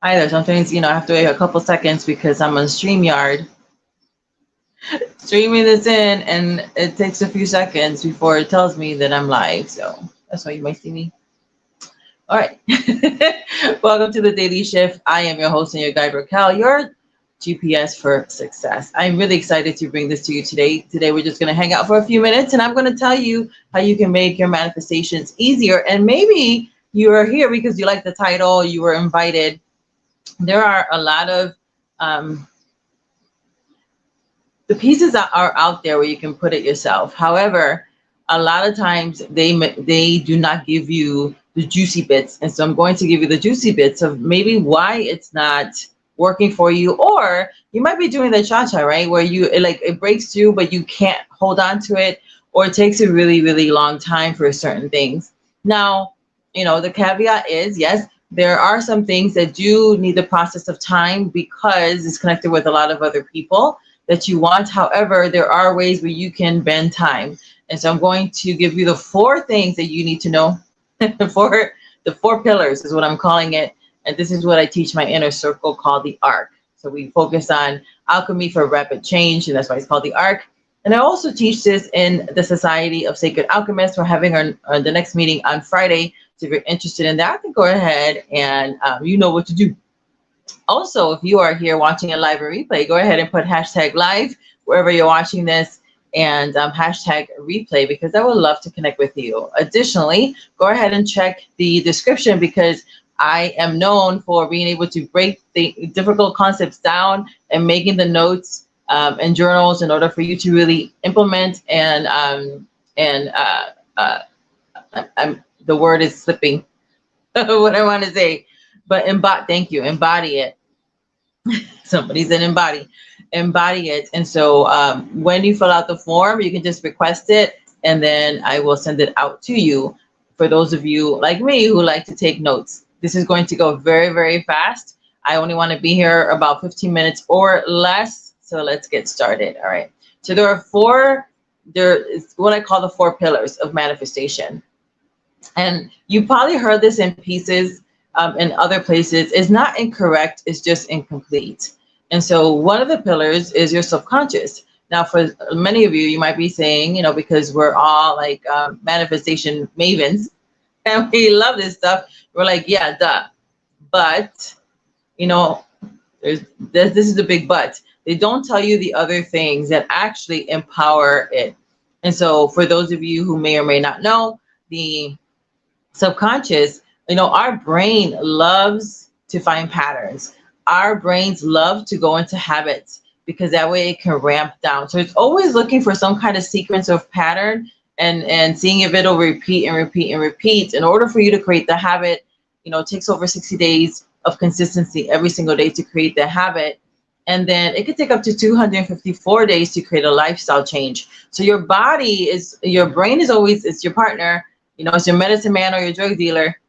Hi there. Sometimes, I have to wait a couple seconds because I'm on StreamYard streaming this in, and it takes a few seconds before it tells me that I'm live. So that's why you might see me. All right. Welcome to the Daily Shift. I am your host and your guide, Raquel, your GPS for success. I'm really excited to bring this to you today. Today, we're just going to hang out for a few minutes, and I'm going to tell you how you can make your manifestations easier. And maybe you are here because you like the title, you were invited. There are a lot of the pieces that are out there where you can put it yourself. However, a lot of times they do not give you the juicy bits, and so I'm going to give you the juicy bits of maybe why it's not working for you, or you might be doing the cha-cha, right, where it breaks through, but you can't hold on to it, or it takes a really, really long time for certain things. Now, the caveat is, yes, there are some things that do need the process of time because it's connected with a lot of other people that you want. However, there are ways where you can bend time. And so I'm going to give you the 4 things that you need to know. For the 4 pillars is what I'm calling it. And this is what I teach my inner circle called the ARC. So we focus on alchemy for rapid change, and that's why it's called the ARC. And I also teach this in the Society of Sacred Alchemists. We're having the next meeting on Friday. So if you're interested in that, then go ahead and you know what to do. Also, if you are here watching a live or replay, go ahead and put hashtag live wherever you're watching this, and hashtag replay, because I would love to connect with you. Additionally, go ahead and check the description, because I am known for being able to break the difficult concepts down and making the notes and journals in order for you to really implement the word is slipping what I want to say, but embody it. Somebody said embody it. And so when you fill out the form, you can just request it, and then I will send it out to you. For those of you like me who like to take notes, this is going to go very, very fast. I only want to be here about 15 minutes or less. So let's get started. All right. So there is what I call the 4 pillars of manifestation. And you probably heard this in pieces in other places. It's not incorrect, it's just incomplete. And so one of the pillars is your subconscious. Now, for many of you, you might be saying, because we're all like manifestation mavens and we love this stuff, we're like, yeah, duh. But, this is the big but. They don't tell you the other things that actually empower it. And so for those of you who may or may not know, the subconscious, our brain loves to find patterns. Our brains love to go into habits, because that way it can ramp down. So it's always looking for some kind of sequence of pattern, and seeing if it'll repeat and repeat and repeat. In order for you to create the habit, it takes over 60 days of consistency every single day to create the habit. And then it could take up to 254 days to create a lifestyle change. So your brain is always, it's your partner. It's your medicine man or your drug dealer.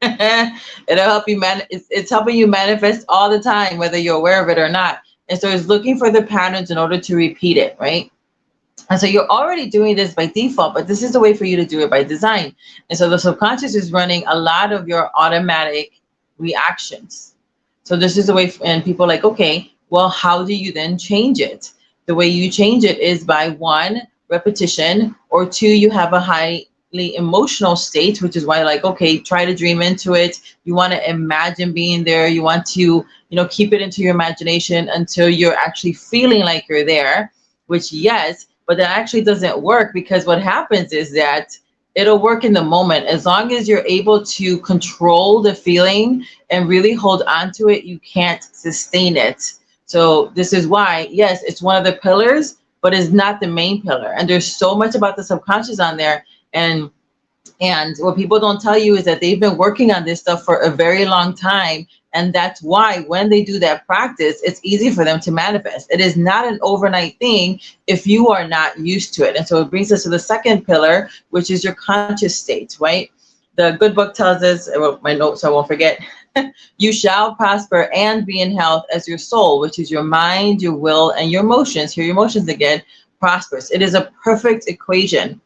It'll help you it's helping you manifest all the time, whether you're aware of it or not. And so it's looking for the patterns in order to repeat it, right? And so you're already doing this by default, but this is a way for you to do it by design. And so the subconscious is running a lot of your automatic reactions. So this is the way, and people are like, okay, well, how do you then change it? The way you change it is by 1, repetition, or 2, you have a highly emotional state, which is why, like, okay, try to dream into it. You want to imagine being there. You want to, keep it into your imagination until you're actually feeling like you're there, which, yes, but that actually doesn't work, because what happens is that it'll work in the moment. As long as you're able to control the feeling and really hold on to it, you can't sustain it. So this is why, yes, it's one of the pillars, but it's not the main pillar. And there's so much about the subconscious on there. And what people don't tell you is that they've been working on this stuff for a very long time. And that's why when they do that practice, it's easy for them to manifest. It is not an overnight thing if you are not used to it. And so it brings us to the second pillar, which is your conscious state, right? The good book tells us, my notes so I won't forget, you shall prosper and be in health as your soul, which is your mind, your will, and your emotions. Here, your emotions again, prospers. It is a perfect equation.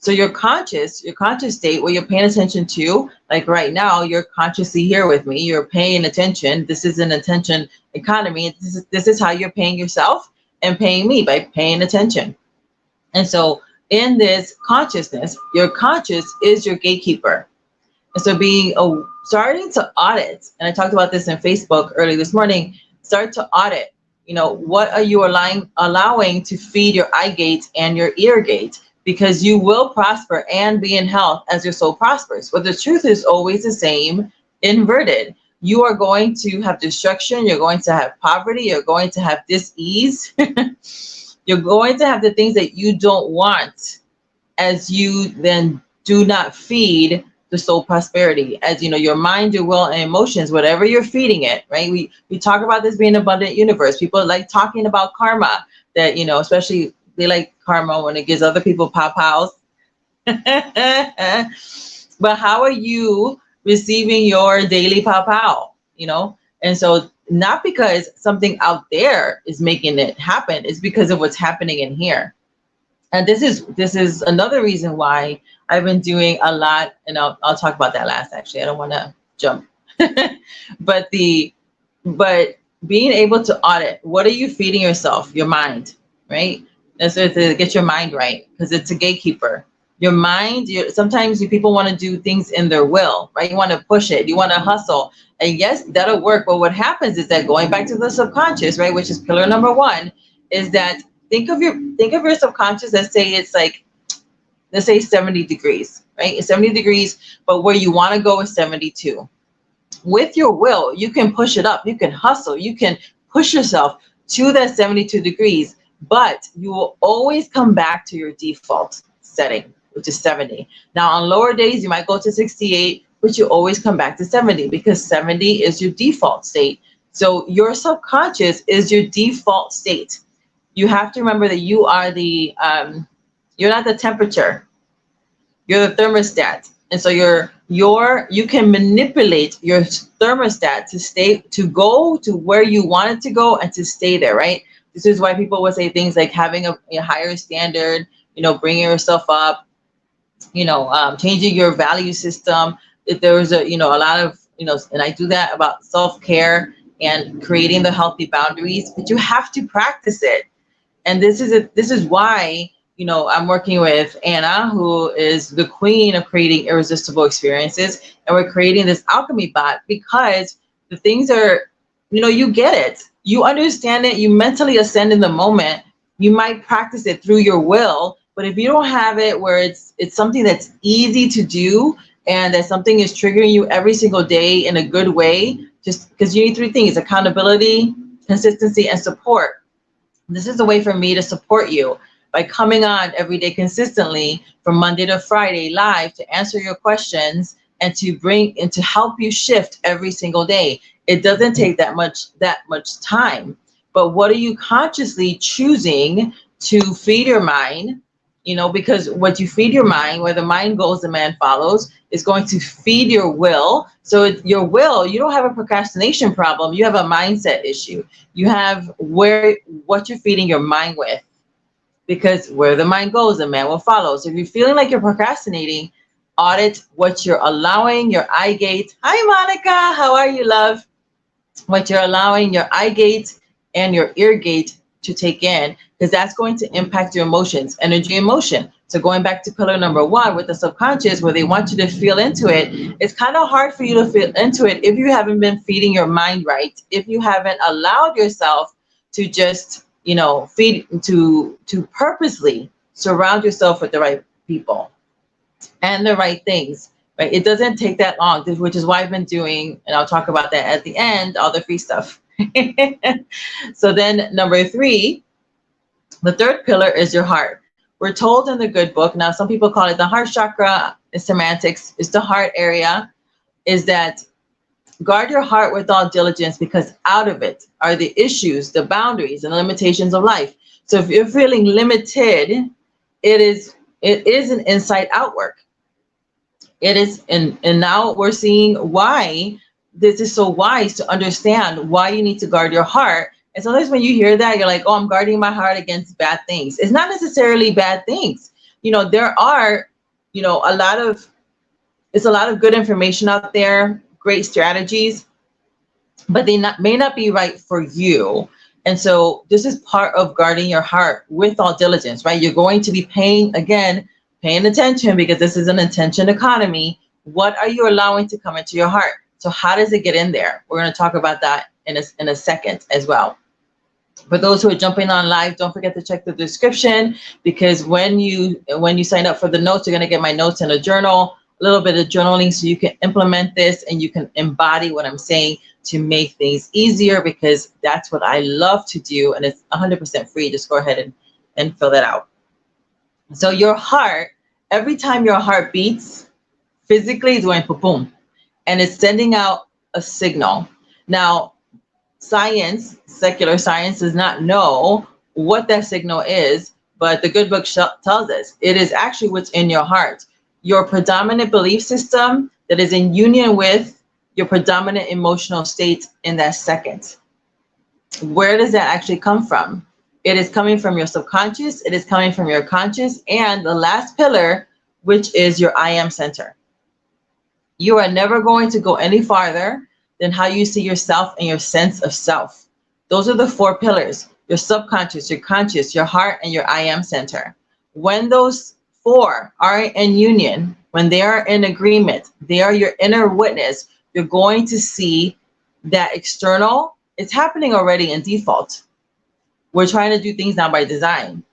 So your conscious state, what you're paying attention to, like right now, you're consciously here with me. You're paying attention. This is an attention economy. This is how you're paying yourself and paying me, by paying attention. And so in this consciousness, your conscious is your gatekeeper. And so starting to audit, and I talked about this in Facebook early this morning, start to audit, what are you allowing to feed your eye gate and your ear gate? Because you will prosper and be in health as your soul prospers. But the truth is always the same, inverted. You are going to have destruction. You're going to have poverty. You're going to have dis-ease. You're going to have the things that you don't want, as you then do not feed the soul prosperity. As your mind, your will, and emotions, whatever you're feeding it, right? We talk about this being an abundant universe. People like talking about karma, that, especially they like karma when it gives other people pow-pows. But how are you receiving your daily pow-pow, And so not because something out there is making it happen, it's because of what's happening in here. And this is another reason why I've been doing a lot, and I'll talk about that last, actually. I don't want to jump. but being able to audit, what are you feeding yourself? Your mind, right? That's to get your mind right, because it's a gatekeeper. Your mind, sometimes people want to do things in their will, right? You want to push it, you want to hustle. And yes, that'll work. But what happens is that, going back to the subconscious, right, which is pillar number 1, is that think of your subconscious. Let's say 70 degrees, right? It's 70 degrees, but where you want to go is 72. With your will, you can push it up. You can hustle. You can push yourself to that 72 degrees, but you will always come back to your default setting, which is 70. Now, on lower days, you might go to 68, but you always come back to 70, because 70 is your default state. So your subconscious is your default state. You have to remember that you are you're not the temperature, you're the thermostat. And so you can manipulate your thermostat to go to where you want it to go and to stay there, right? This is why people would say things like having a higher standard, bringing yourself up, changing your value system. If there was a lot of, and I do that about self-care and creating the healthy boundaries, but you have to practice it. And this is why, I'm working with Anna, who is the queen of creating irresistible experiences. And we're creating this alchemy bot, because the things are, you get it. You understand it. You mentally ascend in the moment. You might practice it through your will. But if you don't have it where it's something that's easy to do, and that something is triggering you every single day in a good way, just because you need 3 things: accountability, consistency, and support. This is a way for me to support you by coming on every day consistently from Monday to Friday live to answer your questions and to help you shift every single day. It doesn't take that much time. But what are you consciously choosing to feed your mind? Because what you feed your mind, where the mind goes, the man follows, is going to feed your will. So your will, you don't have a procrastination problem. You have a mindset issue. You have what you're feeding your mind with. Because where the mind goes, the man will follow. So if you're feeling like you're procrastinating, audit what you're allowing your eye gate. Hi, Monica. How are you, love? What you're allowing your eye gate and your ear gate to take in, because that's going to impact your emotions, energy, emotion. So going back to pillar number 1 with the subconscious, where they want you to feel into it, it's kind of hard for you to feel into it if you haven't been feeding your mind right, if you haven't allowed yourself to just, feed, to purposely surround yourself with the right people and the right things, right? It doesn't take that long, which is why I've been doing, and I'll talk about that at the end, all the free stuff. So then number 3, the 3rd pillar is your heart. We're told in the good book, now some people call it the heart chakra, it's semantics, it's the heart area, is that guard your heart with all diligence, because out of it are the issues, the boundaries, and the limitations of life. So if you're feeling limited, it is an inside out work. It is, and now we're seeing why this is so wise to understand why you need to guard your heart. And sometimes when you hear that, you're like, oh, I'm guarding my heart against bad things. It's not necessarily bad things. there are, a lot of, it's a lot of good information out there, great strategies, but they may not be right for you. And so this is part of guarding your heart with all diligence, right? You're going to be paying attention, because this is an intention economy. What are you allowing to come into your heart? So how does it get in there? We're going to talk about that in a second as well. For those who are jumping on live, don't forget to check the description, because when you sign up for the notes, you're going to get my notes in a journal, a little bit of journaling, so you can implement this and you can embody what I'm saying to make things easier, because that's what I love to do, and it's 100% free. Just go ahead and fill that out. So your heart, every time your heart beats, physically it's going boom, and it's sending out a signal. Now, secular science does not know what that signal is, but the good book tells us it is actually what's in your heart. Your predominant belief system that is in union with your predominant emotional state in that second. Where does that actually come from? It is coming from your subconscious, it is coming from your conscious, and the last pillar, which is your I am center. You are never going to go any farther than how you see yourself and your sense of self. Those are the 4 pillars: your subconscious, your conscious, your heart, and your I am center. When those 4 are in union, when they are in agreement, they are your inner witness, you're going to see that external, it's happening already in default. We're trying to do things now by design.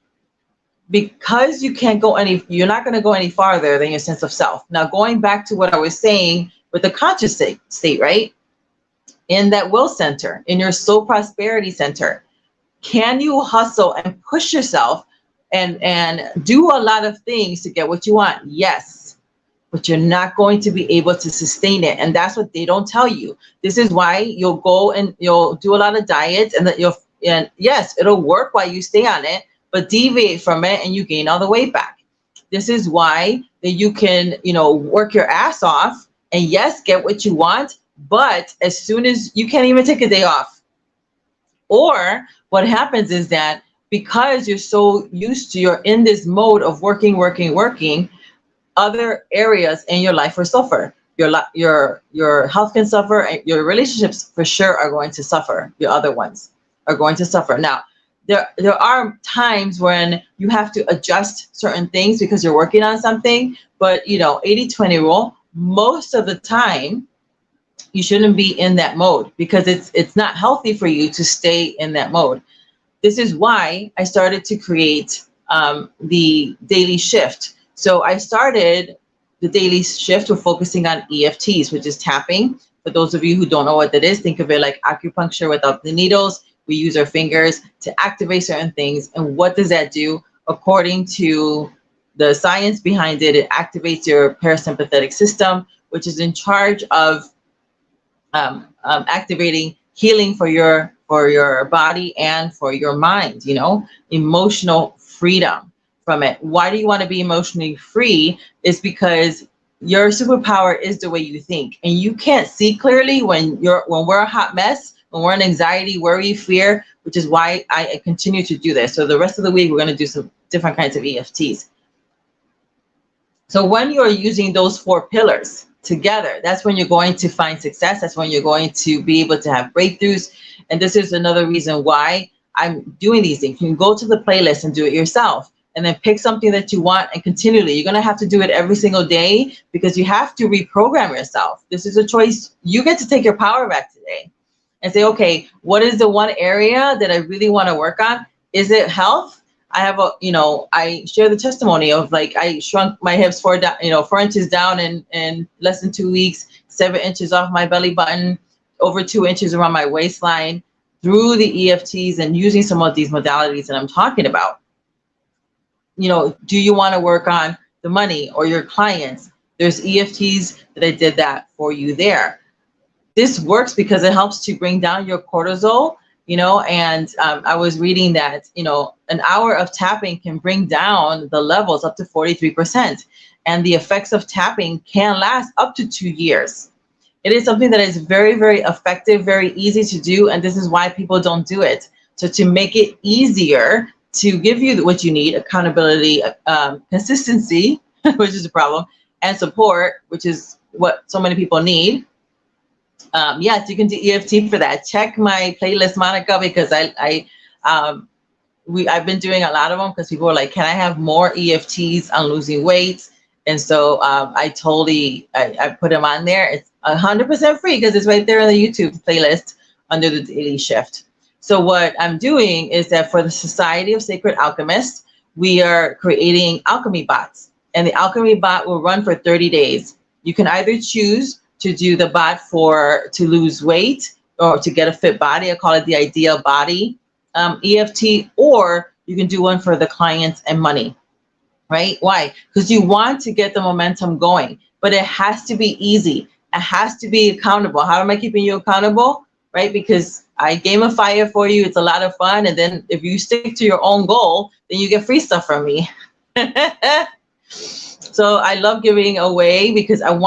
Because you're not going to go any farther than your sense of self. Now, going back to what I was saying with the conscious state, right? In that will center, in your soul prosperity center, can you hustle and push yourself and do a lot of things to get what you want? Yes, but you're not going to be able to sustain it. And that's what they don't tell you. This is why you'll go and you'll do a lot of diets, and yes, it'll work while you stay on it, but deviate from it and you gain all the weight back. This is why that you can, work your ass off and yes, get what you want, but as soon as you can't even take a day off. Or what happens is that because you're so used to, you're in this mode of working, other areas in your life will suffer. Your health can suffer, and your relationships for sure are going to suffer. Your other ones are going to suffer. Now, there are times when you have to adjust certain things because you're working on something, but 80-20 rule, most of the time you shouldn't be in that mode, because it's not healthy for you to stay in that mode. This is why I started to create the daily shift. So I started the daily shift with focusing on EFTs, which is tapping. For those of you who don't know what that is, think of it like acupuncture without the needles. We use our fingers to activate certain things. And what does that do? According to the science behind it, it activates your parasympathetic system, which is in charge of activating healing for your body and for your mind, emotional freedom from it. Why do you want to be emotionally free? Is because your superpower is the way you think, and you can't see clearly when we're a hot mess, when we're in anxiety, worry, fear, which is why I continue to do this. So the rest of the week, we're going to do some different kinds of EFTs. So when you're using those 4 pillars together, that's when you're going to find success. That's when you're going to be able to have breakthroughs. And this is another reason why I'm doing these things. You can go to the playlist and do it yourself, and then pick something that you want, and continually, you're going to have to do it every single day, because you have to reprogram yourself. This is a choice. You get to take your power back today and say, okay, what is the one area that I really want to work on? Is it health? I have I share the testimony of, like, I shrunk my hips 4 inches down in less than 2 weeks, 7 inches off my belly button, over 2 inches around my waistline, through the EFTs and using some of these modalities that I'm talking about. Do you want to work on the money or your clients? There's EFTs that I did that for you there. This works because it helps to bring down your cortisol, and I was reading that, an hour of tapping can bring down the levels up to 43%. And the effects of tapping can last up to 2 years. It is something that is very, very effective, very easy to do. And this is why people don't do it. So to make it easier to give you what you need: accountability, consistency, which is a problem, and support, which is what so many people need. Yes, you can do EFT for that. Check my playlist, Monica, because I've been doing a lot of them because people are like, can I have more EFTs on losing weight? And so I put them on there. It's 100% free because it's right there in the YouTube playlist under the Daily Shift. So what I'm doing is that for the Society of Sacred Alchemists, we are creating alchemy bots, and the alchemy bot will run for 30 days. You can either choose to do the bot to lose weight or to get a fit body. I call it the ideal body EFT, or you can do one for the clients and money, right? Why? Because you want to get the momentum going, but it has to be easy. It has to be accountable. How am I keeping you accountable? Right? Because I gamify it for you. It's a lot of fun. And then if you stick to your own goal, then you get free stuff from me. So I love giving away because I'm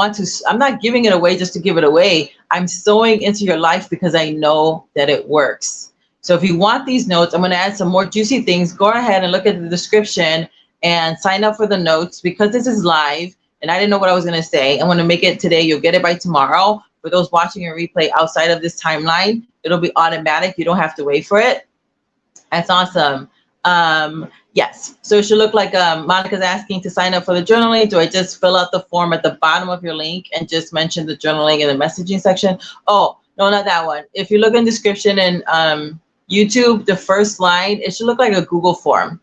not giving it away just to give it away. I'm sowing into your life because I know that it works. So if you want these notes, I'm going to add some more juicy things. Go ahead and look at the description and sign up for the notes because this is live and I didn't know what I was going to say. I'm going to make it today. You'll get it by tomorrow. For those watching a replay outside of this timeline, it'll be automatic. You don't have to wait for it. That's awesome. Yes. So it should look like Monica's asking to sign up for the journaling. Do I just fill out the form at the bottom of your link and just mention the journaling in the messaging section? Oh, no, not that one. If you look in the description and YouTube, the first line, it should look like a Google form.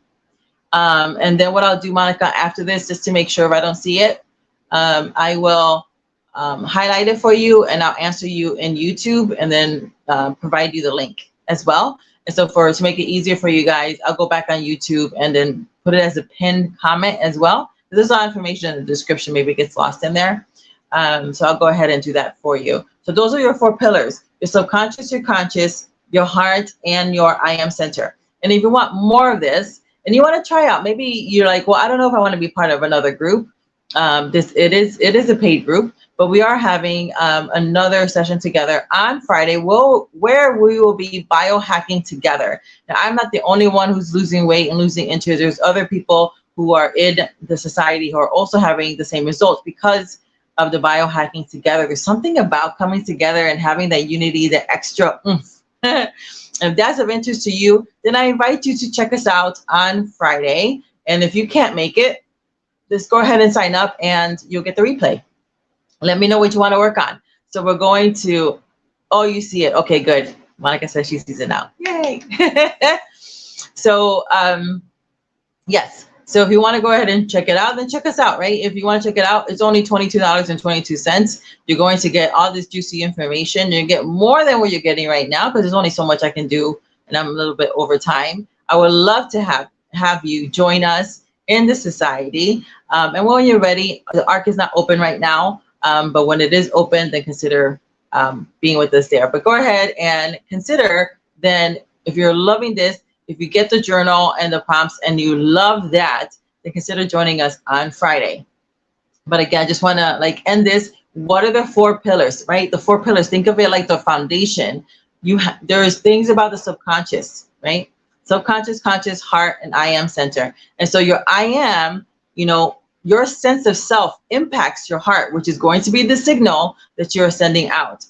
And then what I'll do, Monica, after this, just to make sure if I don't see it, I will highlight it for you and I'll answer you in YouTube and then provide you the link as well. And so to make it easier for you guys, I'll go back on YouTube and then put it as a pinned comment as well. There's a lot of information in the description, maybe it gets lost in there. So I'll go ahead and do that for you. So those are your 4 pillars: your subconscious, your conscious, your heart, and your I am center. And if you want more of this and you want to try out, maybe you're like, well, I don't know if I want to be part of another group. It is a paid group, but we are having another session together on Friday where we will be biohacking together. Now, I'm not the only one who's losing weight and losing inches. There's other people who are in the society who are also having the same results because of the biohacking together. There's something about coming together and having that unity, the extra oomph. If that's of interest to you, then I invite you to check us out on Friday. And if you can't make it, just go ahead and sign up and you'll get the replay. Let me know what you want to work on. So we're going to, oh, you see it. Okay, good. Monica says she sees it now. Yay. So, yes. So if you want to go ahead and check it out, then check us out, right? If you want to check it out, it's only $22.22. You're going to get all this juicy information. You're going to get more than what you're getting right now because there's only so much I can do and I'm a little bit over time. I would love to have you join us in the society. And when you're ready, the ARC is not open right now, but when it is open, then consider being with us there. But go ahead and consider then, if you're loving this, if you get the journal and the prompts and you love that, then consider joining us on Friday. But again, I just want to end this. What are the 4 pillars, right? The 4 pillars, think of it like the foundation. There's things about the subconscious, right? Subconscious, conscious, heart, and I am center. And so your I am, your sense of self impacts your heart, which is going to be the signal that you're sending out.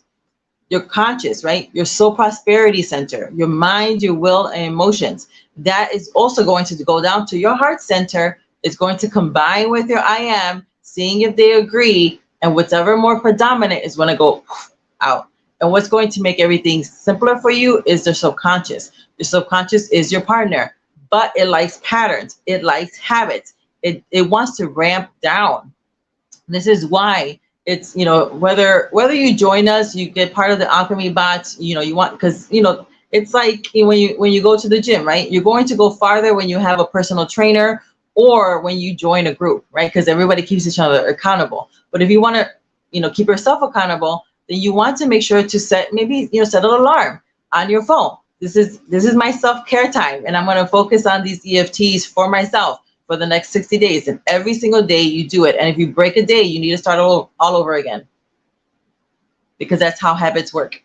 Your conscious, right? Your soul prosperity center, your mind, your will, and emotions. That is also going to go down to your heart center. It's going to combine with your I am, seeing if they agree, and whatever more predominant is going to go out. And what's going to make everything simpler for you is the subconscious. Your subconscious is your partner, but it likes patterns. It likes habits. It wants to ramp down. This is why it's, whether you join us, you get part of the alchemy bots, you want, because, it's like when you go to the gym, right? You're going to go farther when you have a personal trainer or when you join a group, right? Because everybody keeps each other accountable. But if you want to, keep yourself accountable, then you want to make sure to set an alarm on your phone. This is my self-care time, and I'm going to focus on these EFTs for myself for the next 60 days. And every single day you do it. And if you break a day, you need to start all over again, because that's how habits work.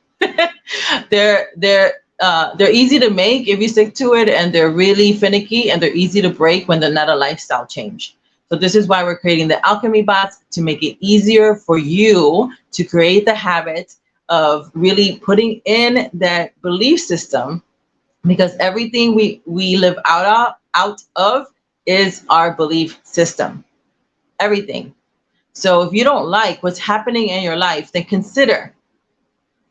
they're easy to make if you stick to it, and they're really finicky, and they're easy to break when they're not a lifestyle change. So this is why we're creating the alchemy bots, to make it easier for you to create the habit of really putting in that belief system, because everything we live out of is our belief system. Everything. So if you don't like what's happening in your life, then consider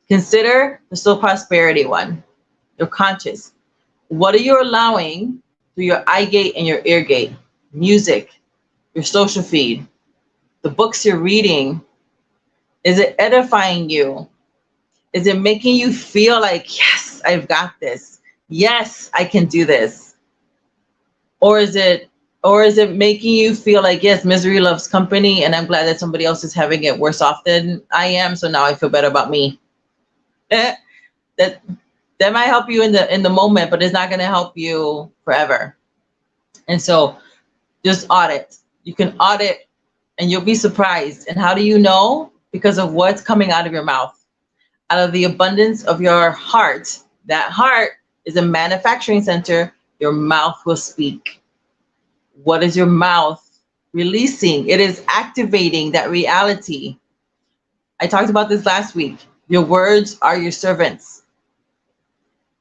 the soul prosperity one, your conscious. What are you allowing through your eye gate and your ear gate? Music, your social feed, the books you're reading. Is it edifying you? Is it making you feel like, yes, I've got this. Yes, I can do this. Or is it making you feel like, yes, misery loves company, and I'm glad that somebody else is having it worse off than I am, so now I feel better about me. that might help you in the moment, but it's not going to help you forever. And so just audit. You can audit, and you'll be surprised. And how do you know? Because of what's coming out of your mouth. Out of the abundance of your heart. That heart is a manufacturing center. Your mouth will speak. What is your mouth releasing? It is activating that reality. I talked about this last week. Your words are your servants.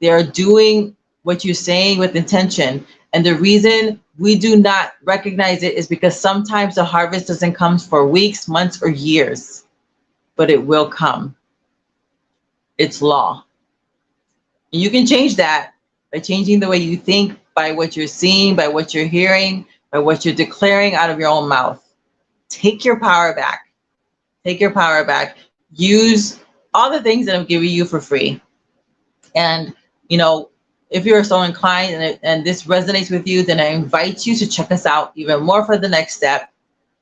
They are doing what you're saying with intention. And the reason we do not recognize it is because sometimes the harvest doesn't come for weeks, months, or years, but it will come. It's law. And you can change that by changing the way you think, by what you're seeing, by what you're hearing, by what you're declaring out of your own mouth. Take your power back. Take your power back. Use all the things that I'm giving you for free. And, if you're so inclined and this resonates with you, then I invite you to check us out even more for the next step.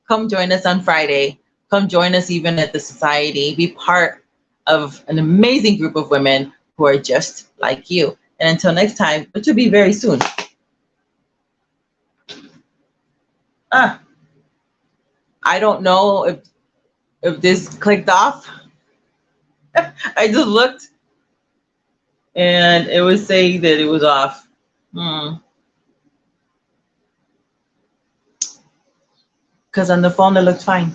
Come join us on Friday. Come join us even at the society. Be part of an amazing group of women who are just like you. And until next time, which will be very soon. I don't know if this clicked off. I just looked and it was saying that it was off. Because on the phone it looked fine.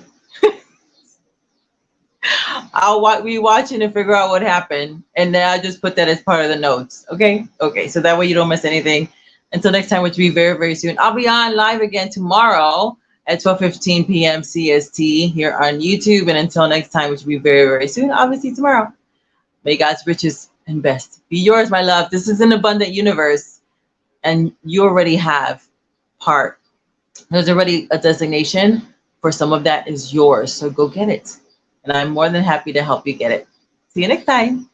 I'll be watching and figure out what happened, and then I'll just put that as part of the notes. Okay, so that way you don't miss anything. Until next time, which will be very, very soon. I'll be on live again tomorrow at 12:15 p.m. CST here on YouTube. And until next time, which will be very, very soon, obviously tomorrow. May God's riches and best be yours, my love. This is an abundant universe, and you already have part. There's already a designation for some of that is yours, so go get it. And I'm more than happy to help you get it. See you next time.